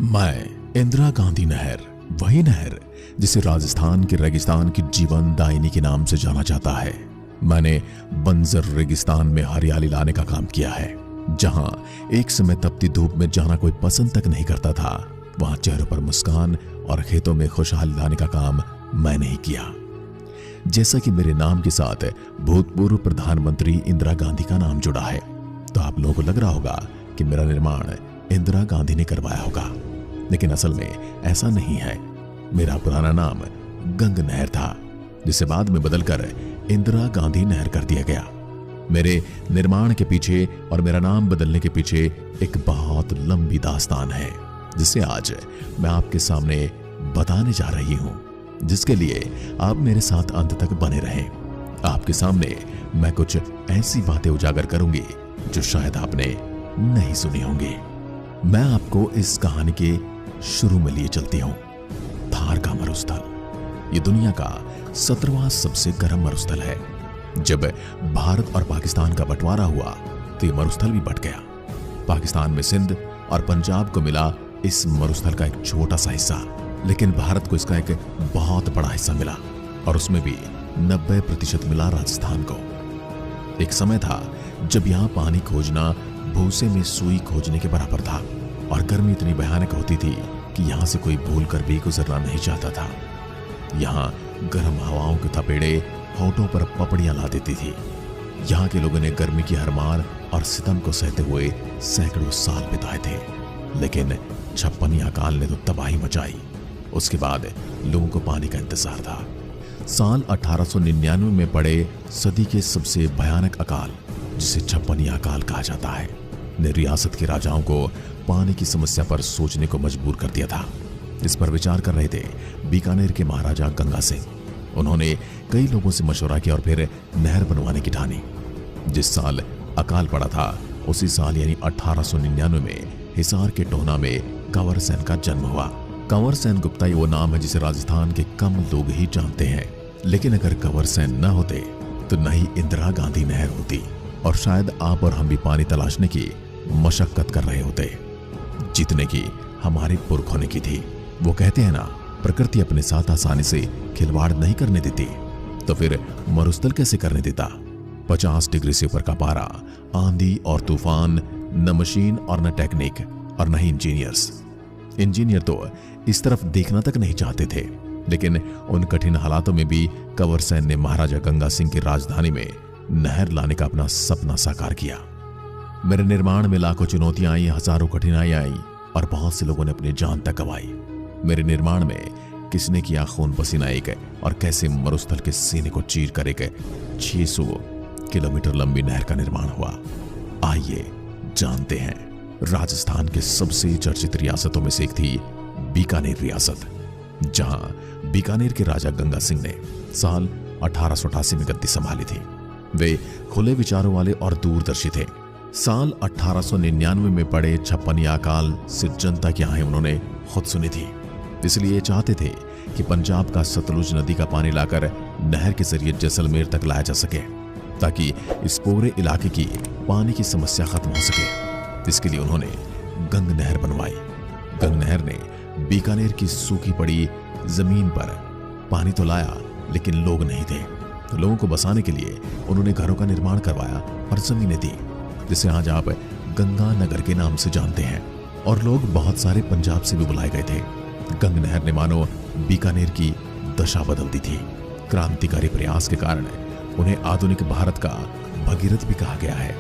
मैं इंदिरा गांधी नहर, वही नहर जिसे राजस्थान के रेगिस्तान की जीवन दायिनी के नाम से जाना जाता है। मैंने बंजर रेगिस्तान में हरियाली लाने का काम किया है। जहां एक समय तपती धूप में जाना कोई पसंद तक नहीं करता था, वहां चेहरों पर मुस्कान और खेतों में खुशहाली लाने का काम मैंने ही किया। जैसा कि मेरे नाम के साथ भूतपूर्व प्रधानमंत्री इंदिरा गांधी का नाम जुड़ा है, तो आप लोगों को लग रहा होगा कि मेरा निर्माण इंदिरा गांधी ने करवाया होगा, लेकिन असल में ऐसा नहीं है। मेरा पुराना नाम गंग नहर था, जिसे बाद में बदलकर इंदिरा गांधी नहर कर दिया गया। मेरे निर्माण के पीछे और मेरा नाम बदलने के पीछे एक बहुत लंबी दास्तान है, जिसे आज मैं आपके सामने बताने जा रही हूं, जिसके लिए आप मेरे साथ अंत तक बने रहें। आपके सामने मैं कुछ ऐसी बातें उजागर करूंगी जो शायद आपने नहीं सुनी होंगी। मैं आपको इस कहानी के शुरू में लिए चलती हूं। थार का मरुस्थल ये दुनिया का 17वां सबसे गर्म मरुस्थल है। जब भारत और पाकिस्तान का बंटवारा हुआ तो ये मरुस्थल भी बंट गया। पाकिस्तान में सिंध और पंजाब को मिला इस मरुस्थल का एक छोटा सा हिस्सा, लेकिन भारत को इसका एक बहुत बड़ा हिस्सा मिला, और उसमें भी 90% मिला राजस्थान को। एक समय था जब यहां पानी खोजना भूसे में सुई खोजने के बराबर था, और गर्मी इतनी भयानक होती थी कि यहां से कोई भूलकर भी गुजरना नहीं चाहता था। यहां गर्म हवाओं के थपेड़े होठों पर पपड़ियां ला देती थी। यहां के लोगों ने गर्मी की हरमार और सितम को सहते हुए सैकड़ों साल बिताए थे, लेकिन छप्पनी अकाल ने तो तबाही मचाई। उसके बाद लोगों को पानी का इंतजार था। साल 1899 में पड़े सदी के सबसे भयानक अकाल, जिसे छप्पनी अकाल कहा जाता है, ने रियासत के राजाओं को पानी की समस्या पर सोचने को मजबूर कर दिया था। इस पर विचार कर रहे थे बीकानेर के महाराजा गंगा सिंह। उन्होंने कई लोगों से मशवरा किया और फिर नहर बनवाने की ठानी। जिस साल अकाल पड़ा था, उसी साल यानी 1899 में हिसार के टोहना में कंवर सेन का जन्म हुआ। कंवर सेन गुप्ता वो नाम है जिसे राजस्थान के कम लोग ही जानते हैं, लेकिन अगर कंवर सेन न होते तो न ही इंदिरा गांधी नहर होती, और शायद आप और हम भी पानी तलाशने की मशक्कत कर रहे होते, जितने की हमारे पुरखों ने की थी। वो कहते हैं ना, प्रकृति अपने साथ आसानी से खिलवाड़ नहीं करने देती, तो फिर मरुस्थल कैसे करने देता। 50 डिग्री से ऊपर का पारा, आंधी और तूफान, न मशीन और न टेक्निक और न ही इंजीनियर्स। इंजीनियर तो इस तरफ देखना तक नहीं चाहते थे, लेकिन उन कठिन हालातों में भी कंवर सेन ने महाराजा गंगा सिंह की राजधानी में नहर लाने का अपना सपना साकार किया। मेरे निर्माण में लाखों चुनौतियां आई, हजारों कठिनाइयां आई, और बहुत से लोगों ने अपनी जान तक गंवाई। मेरे निर्माण में किसने किया खून पसीना एक, और कैसे मरुस्थल के सीने को चीर कर एक 600 किलोमीटर लंबी नहर का निर्माण हुआ। आइए जानते हैं। राजस्थान के सबसे चर्चित रियासतों में से एक थी बीकानेर रियासत, जहां बीकानेर के राजा गंगा सिंह ने साल 1888 में गद्दी संभाली थी। वे खुले विचारों वाले और दूरदर्शी थे। साल 1899 में पड़े छप्पनी अकाल से जनता की आहें उन्होंने खुद सुनी थी, इसलिए चाहते थे कि पंजाब का सतलुज नदी का पानी लाकर नहर के जरिए जैसलमेर तक लाया जा सके, ताकि इस पूरे इलाके की पानी की समस्या खत्म हो सके। इसके लिए उन्होंने गंग नहर बनवाई। गंग नहर ने बीकानेर की सूखी पड़ी जमीन पर पानी तो लाया, लेकिन लोग नहीं थे। तो लोगों को बसाने के लिए उन्होंने घरों का निर्माण करवाया और जमीनें दी, जिसे आज आप गंगा नगर के नाम से जानते हैं। और लोग बहुत सारे पंजाब से भी बुलाए गए थे। गंग नहर ने मानो बीकानेर की दशा बदल दी थी। क्रांतिकारी प्रयास के कारण उन्हें आधुनिक भारत का भगीरथ भी कहा गया है।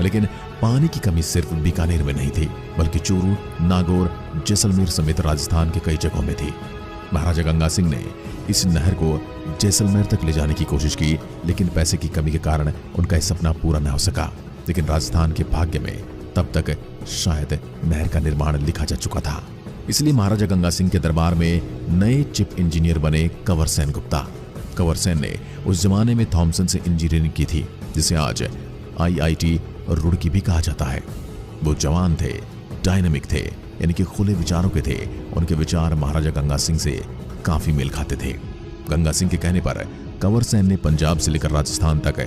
लेकिन पानी की कमी सिर्फ बीकानेर में नहीं थी, बल्कि चूरू, नागौर, जैसलमेर समेत राजस्थान के कई जगहों में थी। महाराजा गंगा सिंह ने इस नहर को जैसलमेर तक ले जाने की कोशिश की, लेकिन पैसे की कमी के कारण उनका यह सपना पूरा न हो सका। लेकिन राजस्थान के भाग्य में तब तक शायद नहर का निर्माण लिखा जा चुका था। इसलिए महाराजा गंगा सिंह के दरबार में नए चिप इंजीनियर बने कंवर सेन गुप्ता। कंवर सेन ने उस जमाने में थॉमसन से इंजीनियरिंग की थी, जिसे आज IIT रुड़की भी कहा जाता है। वो जवान थे, डायनामिक थे, यानी कि खुले विचारों के थे। उनके विचार महाराजा गंगा सिंह से काफी मेल खाते थे। गंगा सिंह के कहने पर कंवर सेन ने पंजाब से लेकर राजस्थान तक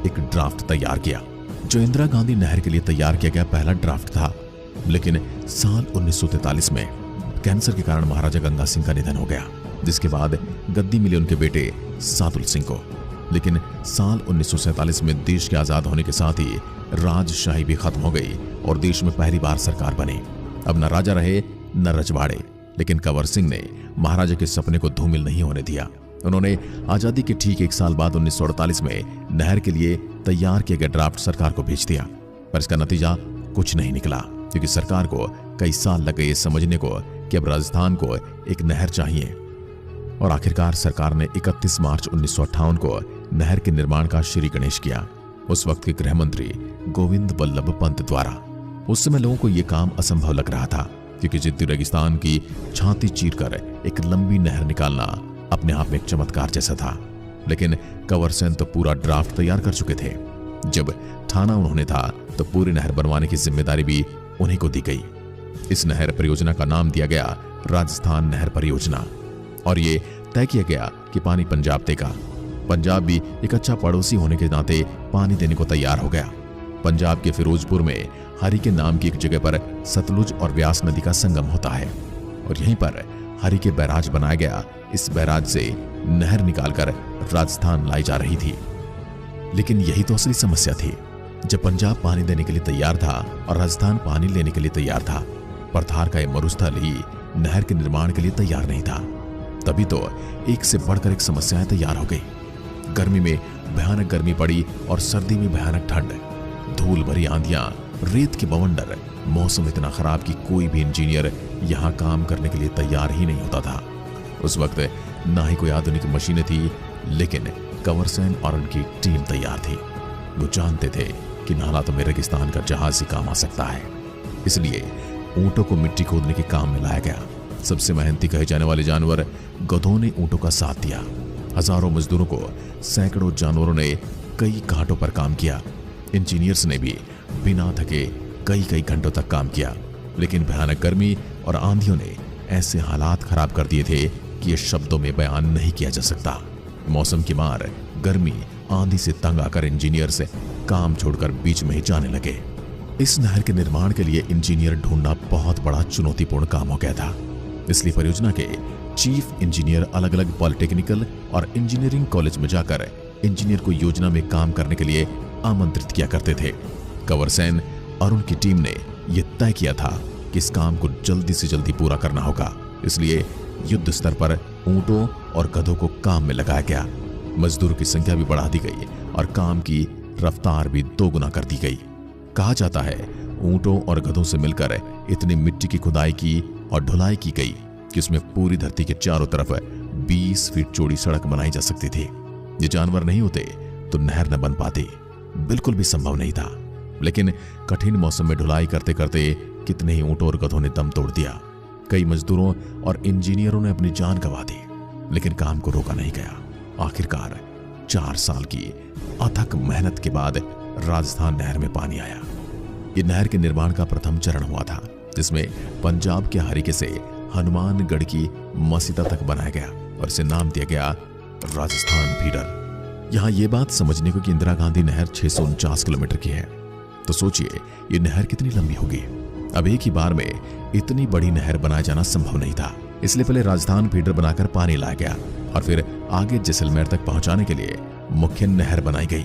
एक ड्राफ्ट तैयार किया, जो इंदिरा गांधी नहर के लिए तैयार किया गया पहला ड्राफ्ट था। लेकिन साल 1943 में कैंसर के कारण महाराजा गंगा सिंह का निधन हो गया, जिसके बाद गद्दी मिली उनके बेटे सादुल सिंह को। लेकिन साल 1947 में देश के आजाद होने के साथ ही राजशाही भी खत्म हो गई और देश में पहली बार सरकार बनी। अब न राजा रहे न रजवाड़े, लेकिन कंवर सिंह ने महाराजा के सपने को धूमिल नहीं होने दिया। उन्होंने आजादी के ठीक 1 साल बाद 1948 में नहर के लिए तैयार किए गए ड्राफ्ट सरकार को भेज दिया, पर इसका नतीजा कुछ नहीं निकला, क्योंकि सरकार को कई साल लग गए ये समझने को कि अब राजस्थान को एक नहर चाहिए। और आखिरकार सरकार ने 31 मार्च 1958 को नहर के निर्माण का श्री गणेश किया, उस वक्त के गृह मंत्री गोविंद बल्लभ पंत द्वारा। उस समय लोगों को यह काम असंभव लग रहा था, क्योंकि जिद्दी रेगिस्तान की छाती चीरकर एक लंबी नहर निकालना अपने आप में एक चमत्कार जैसा था। लेकिन कंवर सिंह तो पूरा ड्राफ्ट तैयार कर चुके थे। जब ठाना उन्होंने था तो पूरी नहर बनवाने की जिम्मेदारी भी उन्हीं को दी गई। इस नहर परियोजना का नाम दिया गया राजस्थान नहर परियोजना, और ये तय किया गया कि पानी पंजाब देगा। पंजाब भी एक अच्छा पड़ोसी होने के नाते पानी देने को तैयार हो गया। पंजाब के फिरोजपुर में हरी के नाम की एक जगह पर सतलुज और व्यास नदी का संगम होता है, और यहीं पर हरी के बैराज बनाया गया। इस बैराज से नहर निकालकर राजस्थान लाई जा रही थी। लेकिन यही तो असली समस्या थी। जब पंजाब पानी देने के लिए तैयार था और राजस्थान पानी लेने के लिए तैयार था, पर थार का यह मरुस्थल ही नहर के निर्माण के लिए तैयार नहीं था। तभी तो एक से बढ़कर एक समस्याएं तैयार हो गई। गर्मी में भयानक गर्मी पड़ी और सर्दी में भयानक ठंड, धूल भरी आंधियां, रेत के बवंडर, मौसम इतना खराब कि कोई भी इंजीनियर यहां काम करने के लिए तैयार ही नहीं होता था। उस वक्त ना ही कोई आधुनिक मशीनें थी, लेकिन कंवर सिंह और उनकी टीम तैयार थी। वो जानते थे कि इन हालातों में रेगिस्तान का जहाज ही काम आ सकता है, इसलिए ऊंटों को मिट्टी खोदने के काम में लाया गया। सबसे मेहनती कहे जाने वाले जानवर गधों ने ऊंटों का साथ दिया। हजारों मजदूरों को सैकड़ों जानवरों ने कई घाटों पर काम किया। इंजीनियर्स ने भी बिना थके कई घंटों तक काम किया, लेकिन भयानक गर्मी और आंधियों ने ऐसे हालात खराब कर दिए थे कि ये शब्दों में बयान नहीं किया जा सकता। मौसम की मार, गर्मी, आंधी से तंग आकर इंजीनियर से काम छोड़कर बीच में ही जाने लगे। इस नहर के निर्माण के लिए इंजीनियर ढूंढना बहुत बड़ा चुनौतीपूर्ण काम हो गया था। इसलिए परियोजना के चीफ इंजीनियर अलग अलग पॉलिटेक्निकल और इंजीनियरिंग कॉलेज में जाकर इंजीनियर को योजना में काम करने के लिए आमंत्रित किया करते थे। कंवर सिंह और उनकी टीम ने यह तय किया था कि इस काम को जल्दी से जल्दी पूरा करना होगा, इसलिए युद्ध स्तर पर ऊंटों और गधों को काम में लगाया गया। मजदूरों की संख्या भी बढ़ा दी गई और काम की रफ्तार भी 2 गुना कर दी गई। कहा जाता है ऊंटों और गधों से मिलकर इतनी मिट्टी की खुदाई की और ढुलाई की गई कि उसमें पूरी धरती के चारों तरफ 20 फीट चौड़ी सड़क बनाई जा सकती थी। ये जानवर नहीं होते तो नहर न बन पाती, बिल्कुल भी संभव नहीं था। लेकिन कठिन मौसम में ढुलाई करते करते कितने ही ऊंटों और गधों ने दम तोड़ दिया। कई मजदूरों और इंजीनियरों ने अपनी जान गंवा दी, लेकिन काम को रोका नहीं गया। आखिरकार 4 साल की अथक मेहनत के बाद राजस्थान नहर में पानी आया। ये नहर के निर्माण का प्रथम चरण हुआ था, जिसमें पंजाब के हरिके से हनुमानगढ़ की मसीदा तक बनाया गया और इसे नाम दिया गया राजस्थान फीडर। यहां यह बात समझने को कि इंदिरा गांधी नहर 649 किलोमीटर की है, तो सोचिए ये नहर कितनी लंबी होगी। अब एक ही बार में इतनी बड़ी नहर बनाया जाना संभव नहीं था, इसलिए पहले राजस्थान फीडर बनाकर पानी लाया गया और फिर आगे जैसलमेर तक पहुंचाने के लिए मुख्य नहर बनाई गई।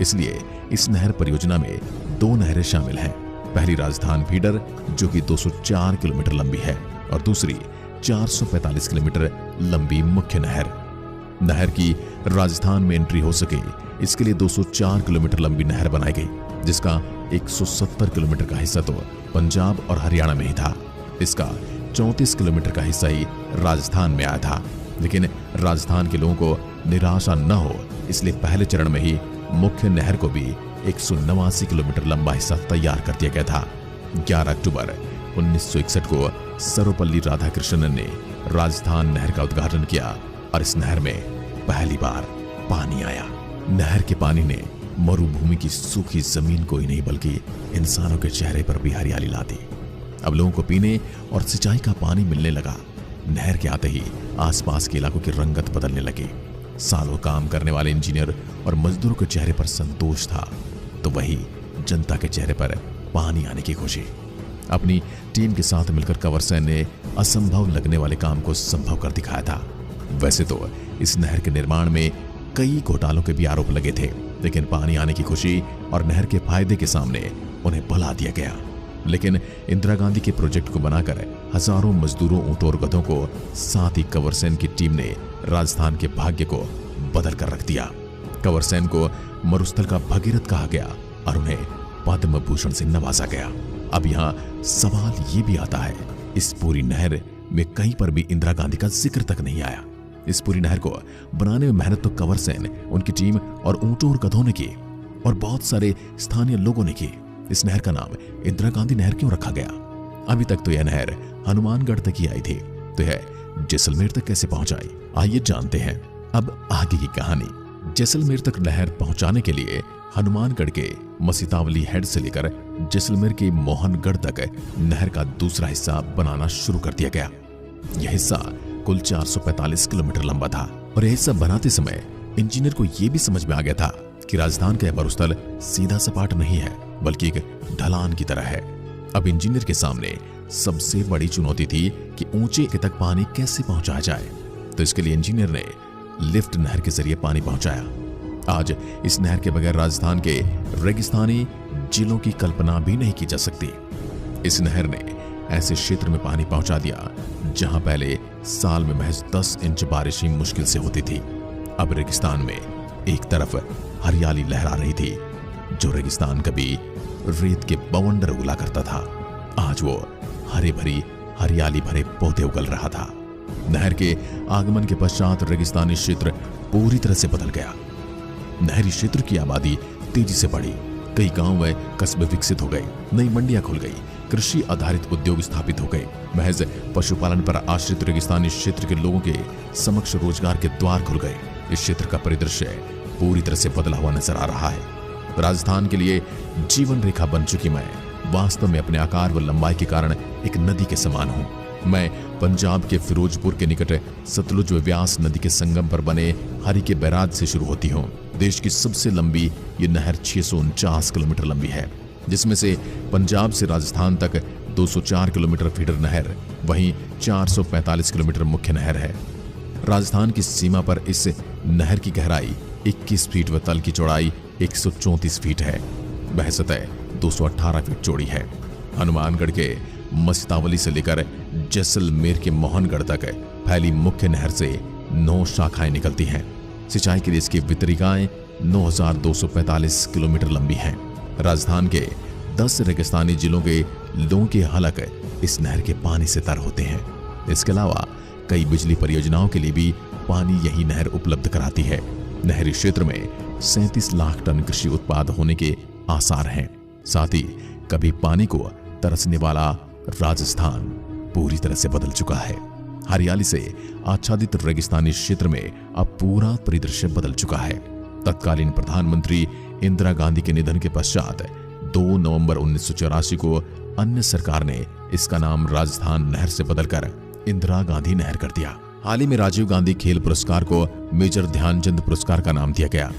इसलिए इस नहर परियोजना में 2 नहरें शामिल हैं। पहली राजस्थान फीडर जो कि 204 किलोमीटर लंबी है और दूसरी 445 किलोमीटर लंबी मुख्य नहर। नहर की राजस्थान में एंट्री हो सके इसके लिए 204 किलोमीटर लंबी नहर बनाई गई, जिसका 170 किलोमीटर का हिस्सा तो पंजाब और हरियाणा में ही था। इसका 34 किलोमीटर का हिस्सा ही राजस्थान में आया था। लेकिन राजस्थान के लोगों को निराशा न हो, इसलिए पहले चरण में ही मुख्य नहर को भी 189 किलोमीटर लंबा हिस्सा तैयार कर दिया गया था। 11 अक्टूबर 1961 को सर्वपल्ली राधाकृष्णन ने राजस्थान नहर का उद्घाटन किया और इस नहर में पहली बार पानी आया। नहर के पानी ने मरुभूमि की सूखी जमीन को ही नहीं बल्कि इंसानों के चेहरे पर भी हरियाली ला दी। अब लोगों को पीने और सिंचाई का पानी मिलने लगा। नहर के आते ही आसपास के इलाकों की रंगत बदलने लगी। सालों काम करने वाले इंजीनियर और मजदूरों के चेहरे पर संतोष था, तो वही जनता के चेहरे पर पानी आने की खुशी। अपनी टीम के साथ मिलकर कंवर सेन ने असंभव लगने वाले काम को संभव कर दिखाया था। वैसे तो इस नहर के निर्माण में कई घोटालों के भी आरोप लगे थे, लेकिन पानी आने की खुशी और नहर के फायदे के सामने उन्हें भुला दिया गया। लेकिन इंदिरा गांधी के प्रोजेक्ट को बनाकर हजारों मजदूरों, ऊंटों और गधों को, साथ ही कंवर सेन की टीम ने राजस्थान के भाग्य को बदल कर रख दिया। कंवर सेन को मरुस्थल का भगीरथ कहा गया और उन्हें पद्म भूषण से नवाजा गया। अब यहाँ सवाल ये भी आता है, इस पूरी नहर में कहीं पर भी इंदिरा गांधी का जिक्र तक नहीं आया। इस पूरी नहर को बनाने में मेहनत तो कंवर सेन, उनकी टीम और ऊंटों और गधों ने की और बहुत सारे स्थानीय लोगों ने की। इस नहर का नाम इंदिरा गांधी नहर क्यों रखा गया? अभी तक तो यह नहर हनुमानगढ़ तक ही आई थी, तो यह जैसलमेर तक कैसे पहुंच आई? आइए जानते हैं अब आगे की कहानी। जैसलमेर तक नहर पहुंचाने के लिए हनुमानगढ़ के मसीतावली हेड से लेकर जैसलमेर के मोहनगढ़ तक नहर का दूसरा हिस्सा बनाना शुरू कर दिया गया। यह हिस्सा कुल 445 किलोमीटर लंबा था और यह हिस्सा बनाते समय इंजीनियर को यह भी समझ में आ गया था कि राजस्थान का मरुस्थल सीधा सपाट नहीं है, बल्कि एक ढलान की तरह है। अब इंजीनियर के सामने सबसे बड़ी चुनौती थी कि ऊंचे तक पानी कैसे पहुंचाया जाए। तो इसके लिए इंजीनियर ने लिफ्ट नहर के जरिए पानी पहुंचाया। आज इस नहर के बगैर राजस्थान के रेगिस्तानी जिलों की कल्पना भी नहीं की जा सकती। इस नहर ने ऐसे क्षेत्र में पानी पहुंचा दिया जहां पहले साल में महज 10 इंच बारिश ही मुश्किल से होती थी। अब रेगिस्तान में एक तरफ हरियाली लहरा रही थी, जो रेगिस्तान कभी रेत के बवंडर उगला करता था, आज वो हरे भरी हरियाली भरे पौधे उगल रहा था। नहर के आगमन के पश्चात रेगिस्तानी क्षेत्र पूरी तरह से बदल गया। नहरी क्षेत्र की आबादी तेजी से बढ़ी, कई गांव व कस्बे विकसित हो गए, नई मंडियां खुल गई, कृषि आधारित उद्योग स्थापित हो गए। महज पशुपालन पर आश्रित रेगिस्तानी क्षेत्र के लोगों के समक्ष रोजगार के द्वार खुल गए। इस क्षेत्र का परिदृश्य पूरी तरह से बदला हुआ नजर आ रहा है। राजस्थान के लिए जीवन रेखा बन चुकी मैं वास्तव में अपने आकार व लंबाई के कारण एक नदी के समान हूँ। मैं पंजाब के फिरोजपुर के निकट सतलुज व व्यास नदी के संगम पर बने हरि के बैराज से शुरू होती हूँ। देश की सबसे लंबी ये नहर 649 किलोमीटर लंबी है, जिसमें से पंजाब से राजस्थान तक 204 किलोमीटर फीडर नहर, वहीं 445 किलोमीटर मुख्य नहर है। राजस्थान की सीमा पर इस नहर की गहराई 21 फीट व तल की चौड़ाई 134 फीट है। वह सतह 218 फीट चौड़ी है। हनुमानगढ़ के मस्तावली से लेकर जैसलमेर के मोहनगढ़ तक फैली मुख्य नहर से 9 शाखाएं निकलती हैं। सिंचाई के लिए इसकी वितरिकाएं 9245 किलोमीटर लंबी हैं। राजस्थान के 10 रेगिस्तानी जिलों के लोगों के हलक इस नहर के पानी से तर होते हैं। इसके अलावा कई बिजली परियोजनाओं के लिए भी पानी यही नहर उपलब्ध कराती है। नहरी क्षेत्र में 37 लाख टन कृषि उत्पाद होने के आसार हैं। साथ ही कभी पानी को तरसने वाला राजस्थान पूरी तरह से बदल चुका है। हरियाली से आच्छादित रेगिस्तानी क्षेत्र में अब पूरा परिदृश्य बदल चुका है। तत्कालीन प्रधानमंत्री इंदिरा गांधी के निधन के पश्चात 2 नवंबर 1984 को अन्य सरकार ने इसका नाम राजस्थान नहर से बदलकर इंदिरा गांधी नहर कर दिया। हाल ही में राजीव गांधी खेल पुरस्कार को मेजर ध्यानचंद पुरस्कार का नाम दिया गया।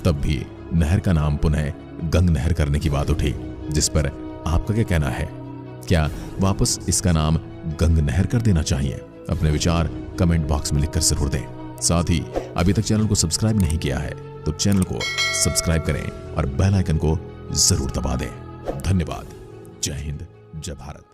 तब भी नहर का नाम पुनः गंग नहर करने की बात उठी, जिस पर आपका क्या कहना है? क्या वापस इसका नाम गंग नहर कर देना चाहिए? अपने विचार कमेंट बॉक्स में लिखकर जरूर दें। साथ ही अभी तक चैनल को सब्सक्राइब नहीं किया है तो चैनल को सब्सक्राइब करें और बेल आइकन को जरूर दबा दें। धन्यवाद। जय हिंद, जय भारत।